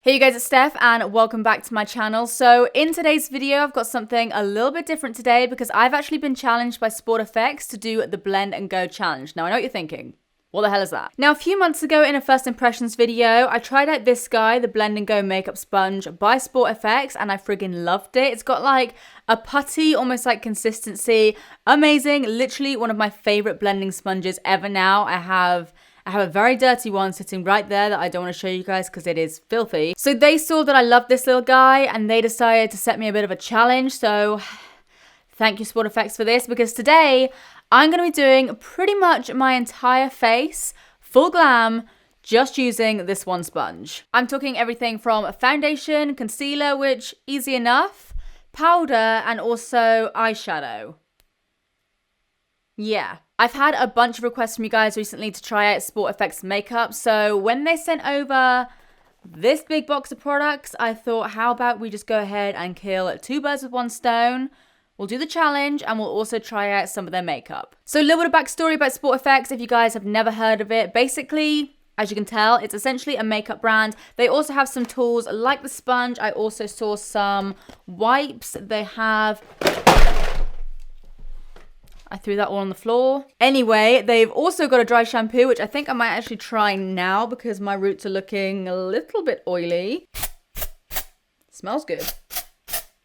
Hey you guys, it's Steph and welcome back to my channel. So in today's video, I've got something a little bit different today because I've actually been challenged by Sport Effects to do the Blend and Go challenge. Now I know what you're thinking. What the hell is that? Now a few months ago in a first impressions video, I tried out this guy, the Blend and Go makeup sponge by Sport Effects, and I friggin' loved it. It's got like a putty, almost like consistency. Amazing, literally one of my favorite blending sponges ever now. I have a very dirty one sitting right there that I don't want to show you guys because it is filthy. So they saw that I love this little guy and they decided to set me a bit of a challenge. So thank you Sport Effects for this, because today I'm going to be doing pretty much my entire face, full glam, just using this one sponge. I'm talking everything from a foundation, concealer, which easy enough, powder, and also eyeshadow. Yeah. I've had a bunch of requests from you guys recently to try out Sport Effects makeup, so when they sent over this big box of products, I thought, how about we just go ahead and kill two birds with one stone. We'll do the challenge and we'll also try out some of their makeup. So a little bit of backstory about Sport Effects if you guys have never heard of it. Basically, as you can tell, it's essentially a makeup brand. They also have some tools like the sponge. I also saw some wipes. They have... I threw that all on the floor. Anyway, they've also got a dry shampoo, which I think I might actually try now because my roots are looking a little bit oily. Smells good.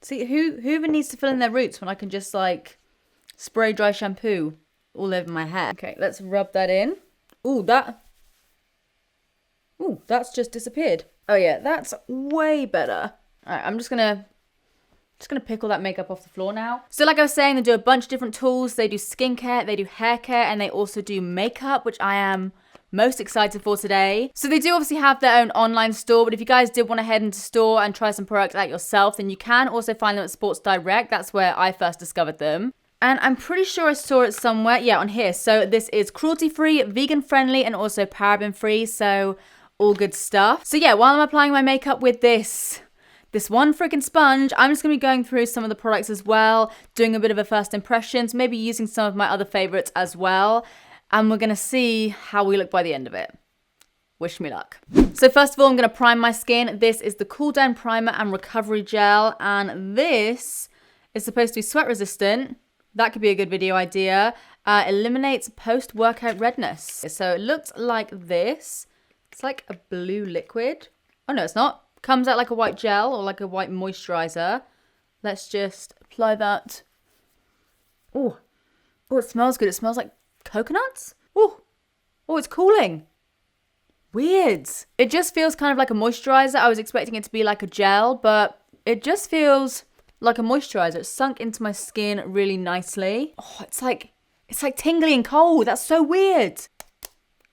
See, who even needs to fill in their roots when I can just like spray dry shampoo all over my hair? Okay, let's rub that in. Ooh, that's just disappeared. Oh yeah, that's way better. All right, I'm just gonna pick all that makeup off the floor now. So like I was saying, they do a bunch of different tools. They do skincare, they do hair care, and they also do makeup, which I am most excited for today. So they do obviously have their own online store, but if you guys did want to head into store and try some products out yourself, then you can also find them at Sports Direct. That's where I first discovered them. And I'm pretty sure I saw it somewhere. Yeah, on here. So this is cruelty-free, vegan-friendly, and also paraben-free. So all good stuff. So yeah, while I'm applying my makeup with this one freaking sponge, I'm just going to be going through some of the products as well, doing a bit of a first impressions, maybe using some of my other favorites as well, and we're going to see how we look by the end of it. Wish me luck. So first of all, I'm going to prime my skin. This is the Cool Down Primer and Recovery Gel, and this is supposed to be sweat resistant. That could be a good video idea. Eliminates post-workout redness. So it looks like this. It's like a blue liquid. Oh no, it's not. Comes out like a white gel or like a white moisturizer. Let's just apply that. Oh, it smells good. It smells like coconuts. Oh, it's cooling. Weird. It just feels kind of like a moisturizer. I was expecting it to be like a gel, but it just feels like a moisturizer. It's sunk into my skin really nicely. Oh, it's like tingly and cold. That's so weird.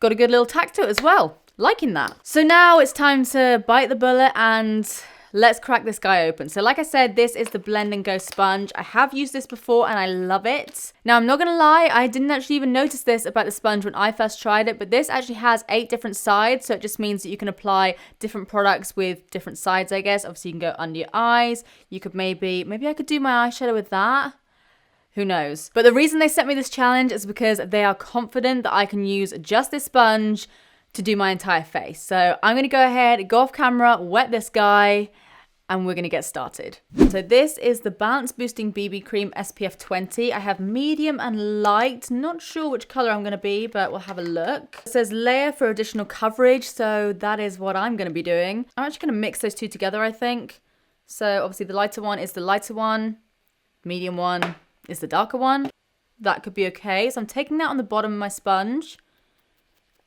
Got a good little tack to it as well. Liking that. So now it's time to bite the bullet and let's crack this guy open. So like I said, this is the Blend and Go sponge. I have used this before and I love it. Now I'm not gonna lie, I didn't actually even notice this about the sponge when I first tried it, but this actually has 8 different sides. So it just means that you can apply different products with different sides, I guess. Obviously you can go under your eyes. You could maybe I could do my eyeshadow with that. Who knows? But the reason they sent me this challenge is because they are confident that I can use just this sponge to do my entire face. So I'm going to go ahead, go off camera, wet this guy, and we're going to get started. So this is the Balance Boosting BB Cream SPF 20. I have medium and light. Not sure which color I'm going to be, but we'll have a look. It says layer for additional coverage, so that is what I'm going to be doing. I'm actually going to mix those two together, I think. So obviously the lighter one is the lighter one. Medium one is the darker one. That could be okay. So I'm taking that on the bottom of my sponge.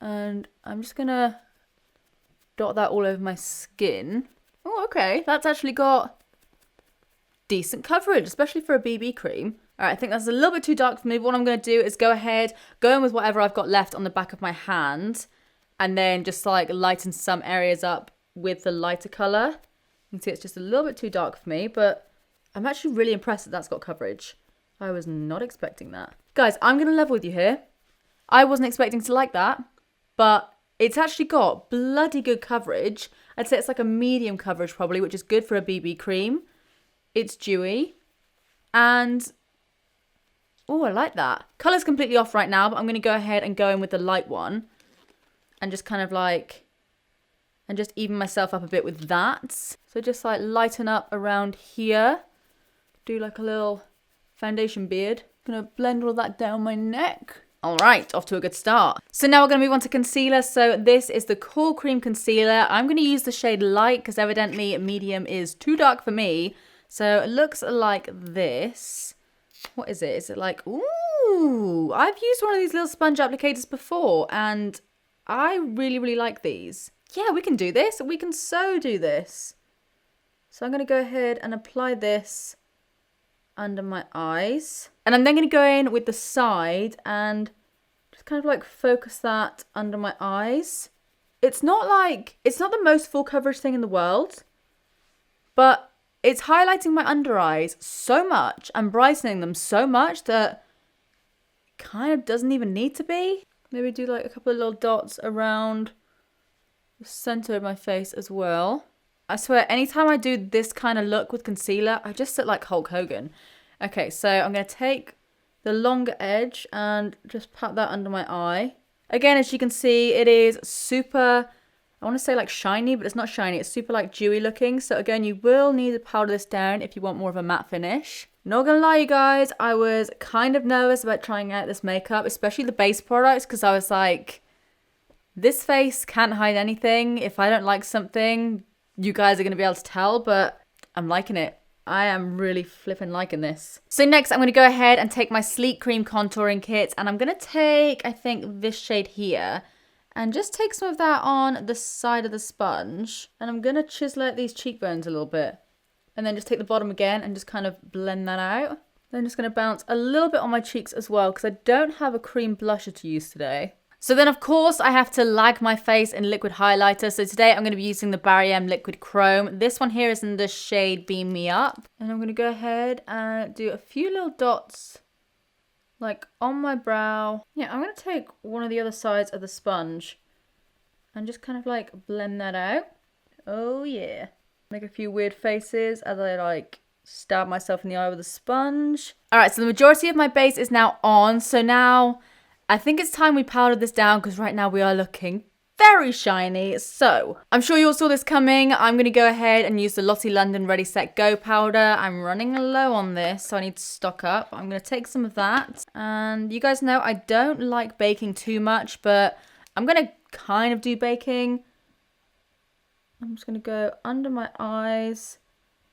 And I'm just gonna dot that all over my skin. Oh, okay. That's actually got decent coverage, especially for a BB cream. All right, I think that's a little bit too dark for me. But what I'm gonna do is go ahead, go in with whatever I've got left on the back of my hand, and then just like lighten some areas up with the lighter color. You can see it's just a little bit too dark for me, but I'm actually really impressed that that's got coverage. I was not expecting that. Guys, I'm gonna level with you here. I wasn't expecting to like that. But it's actually got bloody good coverage. I'd say it's like a medium coverage probably, which is good for a BB cream. It's dewy. And, oh, I like that. Colour's completely off right now, but I'm going to go ahead and go in with the light one. And just kind of like and just even myself up a bit with that. So just like lighten up around here. Do like a little foundation beard. Gonna blend all that down my neck. All right, off to a good start. So now we're gonna move on to concealer. So this is the Cool Cream Concealer. I'm gonna use the shade Light because evidently medium is too dark for me. So it looks like this. What is it? Is it like, ooh, I've used one of these little sponge applicators before and I really, really like these. Yeah, we can do this. We can so do this. So I'm gonna go ahead and apply this under my eyes. And I'm then going to go in with the side and just kind of like focus that under my eyes. It's not the most full coverage thing in the world, but it's highlighting my under eyes so much and brightening them so much that it kind of doesn't even need to be. Maybe do like a couple of little dots around the center of my face as well. I swear, anytime I do this kind of look with concealer, I just look like Hulk Hogan. Okay, so I'm going to take the longer edge and just pat that under my eye. Again, as you can see, it is super, I want to say like shiny, but it's not shiny. It's super like dewy looking. So again, you will need to powder this down if you want more of a matte finish. Not going to lie, you guys, I was kind of nervous about trying out this makeup, especially the base products, because I was like, this face can't hide anything. If I don't like something, you guys are going to be able to tell, but I'm liking it. I am really flipping liking this. So next, I'm going to go ahead and take my Sleek Cream Contouring Kit, and I'm going to take, I think, this shade here, and just take some of that on the side of the sponge, and I'm going to chisel out these cheekbones a little bit, and then just take the bottom again and just kind of blend that out. Then I'm just going to bounce a little bit on my cheeks as well, because I don't have a cream blusher to use today. So then, of course, I have to lag my face in liquid highlighter. So today I'm going to be using the Barry M Liquid Chrome. This one here is in the shade Beam Me Up. And I'm going to go ahead and do a few little dots, like on my brow. Yeah, I'm going to take one of the other sides of the sponge and just kind of like blend that out. Oh yeah. Make a few weird faces as I like stab myself in the eye with a sponge. All right, so the majority of my base is now on. So now I think it's time we powdered this down because right now we are looking very shiny. So I'm sure you all saw this coming. I'm going to go ahead and use the Lottie London Ready Set Go powder. I'm running low on this, so I need to stock up. I'm going to take some of that. And you guys know I don't like baking too much, but I'm going to kind of do baking. I'm just going to go under my eyes.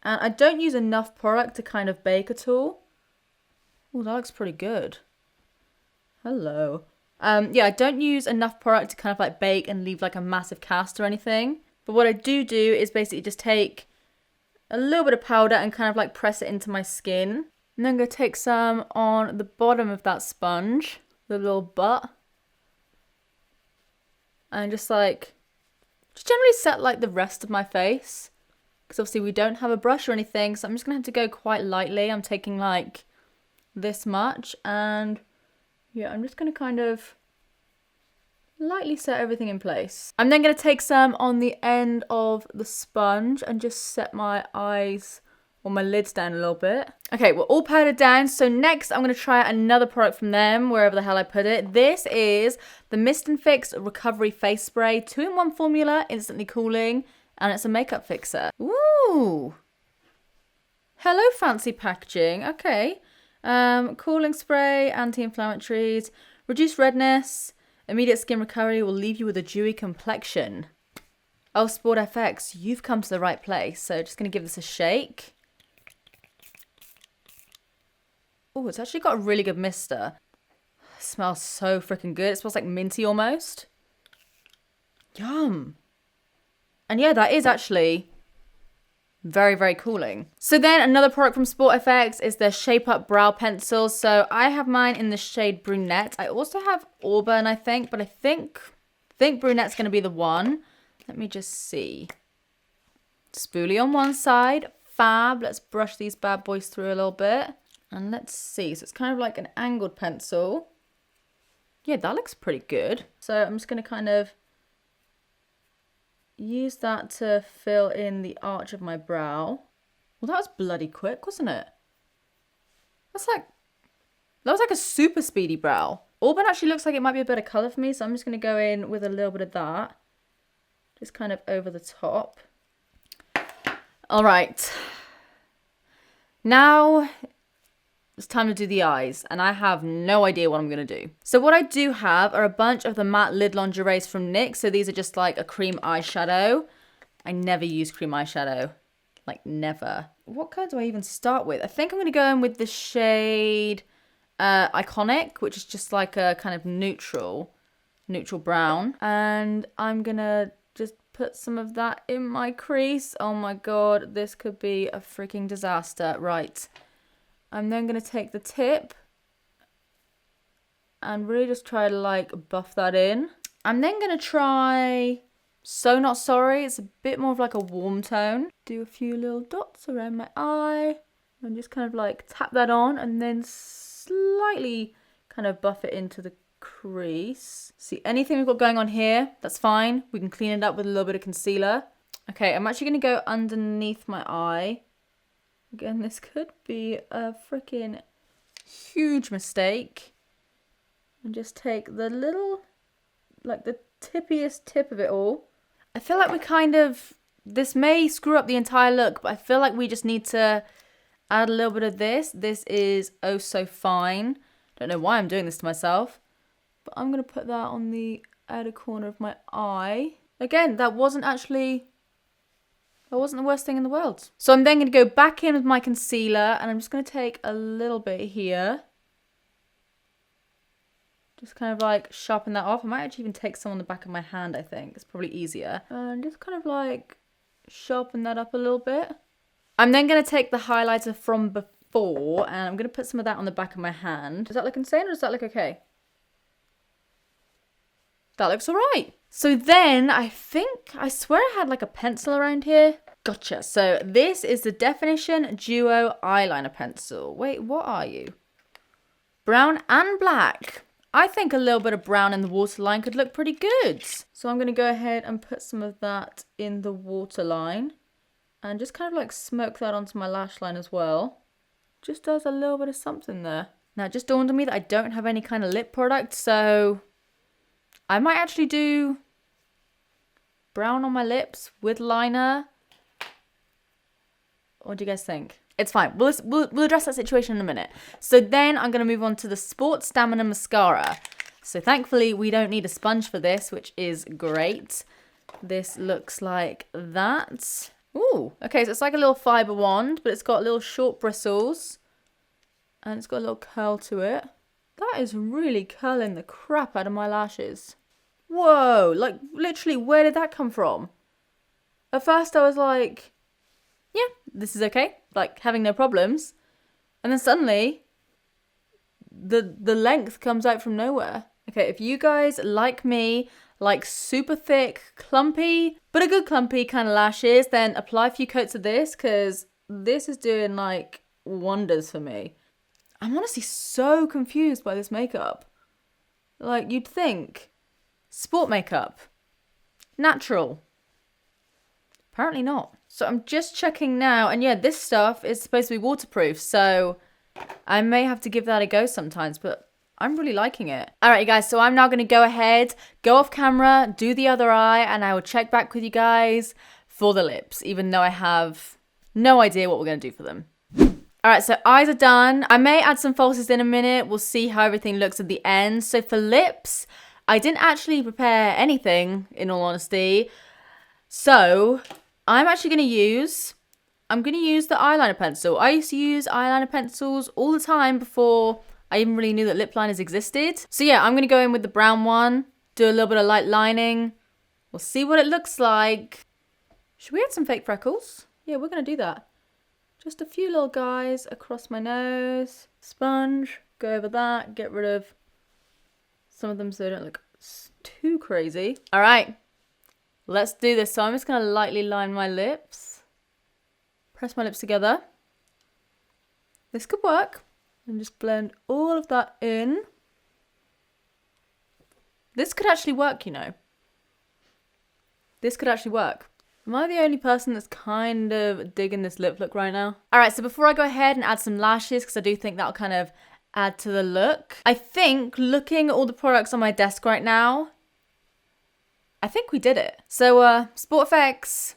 And I don't use enough product to kind of bake at all. Oh, that looks pretty good. Hello. Yeah, I don't use enough product to kind of like bake and leave like a massive cast or anything. But what I do is basically just take a little bit of powder and kind of like press it into my skin. And then I'm going to take some on the bottom of that sponge, the little butt. And just generally set like the rest of my face. Because obviously we don't have a brush or anything, so I'm just going to have to go quite lightly. I'm taking like this much, and yeah, I'm just going to kind of lightly set everything in place. I'm then going to take some on the end of the sponge and just set my eyes or my lids down a little bit. Okay, we're all powdered down. So next I'm going to try out another product from them, wherever the hell I put it. This is the Mist & Fix Recovery Face Spray. 2-in-1 formula, instantly cooling, and it's a makeup fixer. Ooh. Hello, fancy packaging. Okay. Cooling spray, anti-inflammatories, reduce redness, immediate skin recovery will leave you with a dewy complexion. Oh, Sport FX, you've come to the right place. So just going to give this a shake. Oh, it's actually got a really good mister. It smells so freaking good. It smells like minty almost. Yum. And yeah, that is actually very, very cooling. So then another product from Sport FX is their Shape Up Brow Pencil. So I have mine in the shade Brunette. I also have Auburn, I think, but I think Brunette's going to be the one. Let me just see. Spoolie on one side. Fab. Let's brush these bad boys through a little bit. And let's see. So it's kind of like an angled pencil. Yeah, that looks pretty good. So I'm just going to kind of use that to fill in the arch of my brow. Well, that was bloody quick, wasn't it? That was like a super speedy brow. Auburn actually looks like it might be a better colour for me, so I'm just going to go in with a little bit of that. just kind of over the top. All right. Now it's time to do the eyes, and I have no idea what I'm going to do. So what I do have are a bunch of the matte lid lingeries from NYX. So these are just like a cream eyeshadow. I never use cream eyeshadow. Like, never. What color do I even start with? I think I'm going to go in with the shade Iconic, which is just like a kind of neutral brown. And I'm going to just put some of that in my crease. Oh my god, this could be a freaking disaster. Right. I'm then going to take the tip and really just try to like buff that in. I'm then going to try So Not Sorry. It's a bit more of like a warm tone. Do a few little dots around my eye and just kind of like tap that on and then slightly kind of buff it into the crease. See, anything we've got going on here, that's fine. We can clean it up with a little bit of concealer. Okay, I'm actually going to go underneath my eye. Again, this could be a freaking huge mistake. And just take the little, like the tippiest tip of it all. I feel like we kind of, this may screw up the entire look, but I feel like we just need to add a little bit of this. This is oh so fine. Don't know why I'm doing this to myself. But I'm going to put that on the outer corner of my eye. Again, that wasn't the worst thing in the world. So I'm then going to go back in with my concealer and I'm just going to take a little bit here. Just kind of like sharpen that off. I might actually even take some on the back of my hand, I think. It's probably easier. And just kind of like sharpen that up a little bit. I'm then going to take the highlighter from before and I'm going to put some of that on the back of my hand. Does that look insane or does that look okay? That looks alright. So then I swear I had like a pencil around here. Gotcha. So this is the Definition Duo Eyeliner Pencil. Wait, what are you? Brown and black. I think a little bit of brown in the waterline could look pretty good. So I'm going to go ahead and put some of that in the waterline. And just kind of like smoke that onto my lash line as well. Just does a little bit of something there. Now it just dawned on me that I don't have any kind of lip product. So I might actually do brown on my lips with liner. What do you guys think? It's fine. We'll address that situation in a minute. So then I'm going to move on to the Sport Stamina Mascara. So thankfully we don't need a sponge for this, which is great. This looks like that. Ooh, okay, so it's like a little fiber wand, but it's got little short bristles. And it's got a little curl to it. That is really curling the crap out of my lashes. Whoa, like literally, where did that come from? At first I was like, yeah, this is okay, like having no problems. And then suddenly, the length comes out from nowhere. Okay, if you guys, like me, like super thick, clumpy, but a good clumpy kind of lashes, then apply a few coats of this, because this is doing like wonders for me. I'm honestly so confused by this makeup. Like, you'd think sport makeup, natural. Apparently not. So I'm just checking now, and yeah, this stuff is supposed to be waterproof, so I may have to give that a go sometimes, but I'm really liking it. Alright, you guys, so I'm now going to go ahead, go off camera, do the other eye, and I will check back with you guys for the lips, even though I have no idea what we're going to do for them. Alright, so eyes are done. I may add some falsies in a minute. We'll see how everything looks at the end. So for lips, I didn't actually prepare anything, in all honesty. So I'm actually going to use the eyeliner pencil. I used to use eyeliner pencils all the time before I even really knew that lip liners existed. So yeah, I'm going to go in with the brown one, do a little bit of light lining. We'll see what it looks like. Should we add some fake freckles? Yeah, we're going to do that. Just a few little guys across my nose. Sponge, go over that, get rid of some of them so they don't look too crazy. All right, let's do this. So I'm just going to lightly line my lips. Press my lips together. This could work. And just blend all of that in. This could actually work, you know. This could actually work. Am I the only person that's kind of digging this lip look right now? Alright, so before I go ahead and add some lashes, because I do think that'll kind of add to the look, I think looking at all the products on my desk right now, I think we did it. So, Sport Effects,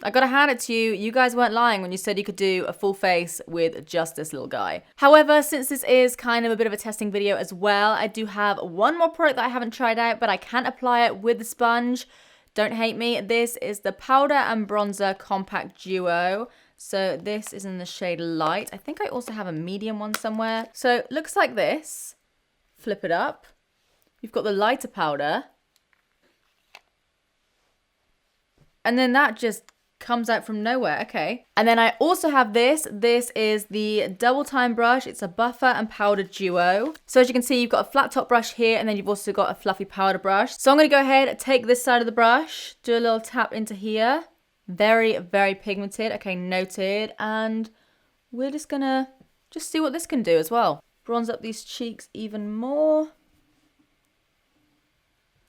I gotta hand it to you. You guys weren't lying when you said you could do a full face with just this little guy. However, since this is kind of a bit of a testing video as well, I do have one more product that I haven't tried out, but I can apply it with the sponge. Don't hate me. This is the Powder and Bronzer Compact Duo. So this is in the shade Light. I think I also have a medium one somewhere. So it looks like this. Flip it up. You've got the lighter powder. And then that just comes out from nowhere. Okay. And then I also have this. This is the Double Time brush. It's a buffer and powder duo. So as you can see, you've got a flat top brush here, and then you've also got a fluffy powder brush. So I'm going to go ahead and take this side of the brush, do a little tap into here. Very, very pigmented. Okay, noted. And we're just going to see what this can do as well. Bronze up these cheeks even more.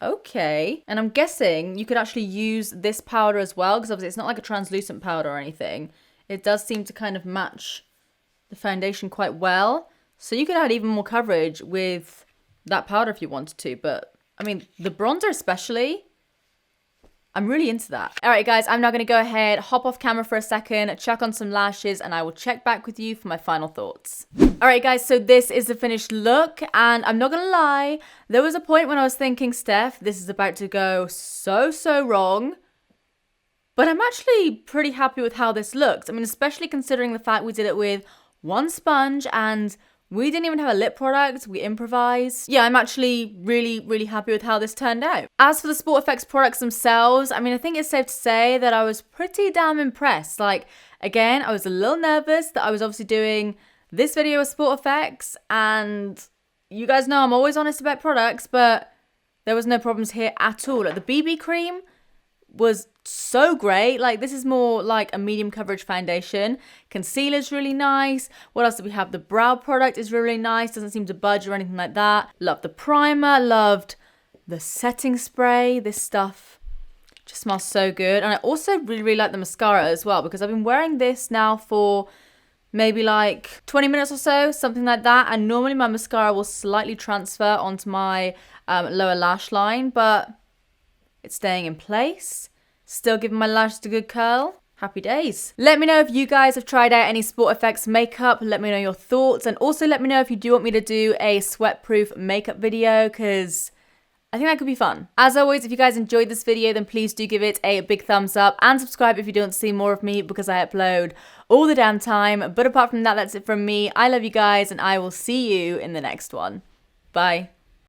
Okay, and I'm guessing you could actually use this powder as well, because obviously it's not like a translucent powder or anything. It does seem to kind of match the foundation quite well. So you could add even more coverage with that powder if you wanted to. But, I mean, the bronzer especially, I'm really into that. All right, guys, I'm now going to go ahead, hop off camera for a second, check on some lashes, and I will check back with you for my final thoughts. All right, guys, so this is the finished look, and I'm not going to lie, there was a point when I was thinking, Steph, this is about to go so wrong, but I'm actually pretty happy with how this looks. I mean, especially considering the fact we did it with one sponge, and we didn't even have a lip product, we improvised. Yeah, I'm actually really happy with how this turned out. As for the Sport Effects products themselves, I mean, I think it's safe to say that I was pretty damn impressed. Like, again, I was a little nervous that I was obviously doing this video with Sport Effects, and you guys know I'm always honest about products, but there was no problems here at all. Like, the BB cream was so great. Like, this is more like a medium coverage foundation. Concealer's really nice. What else do we have? The brow product is really nice. Doesn't seem to budge or anything like that. Loved the primer. Loved the setting spray. This stuff just smells so good. And I also really like the mascara as well, because I've been wearing this now for maybe like 20 minutes or so, something like that. And normally my mascara will slightly transfer onto my lower lash line, but it's staying in place. Still giving my lashes a good curl. Happy days. Let me know if you guys have tried out any Sport Effects makeup. Let me know your thoughts. And also let me know if you do want me to do a sweat-proof makeup video, because I think that could be fun. As always, if you guys enjoyed this video, then please do give it a big thumbs up and subscribe if you don't see more of me, because I upload all the damn time. But apart from that, that's it from me. I love you guys, and I will see you in the next one. Bye.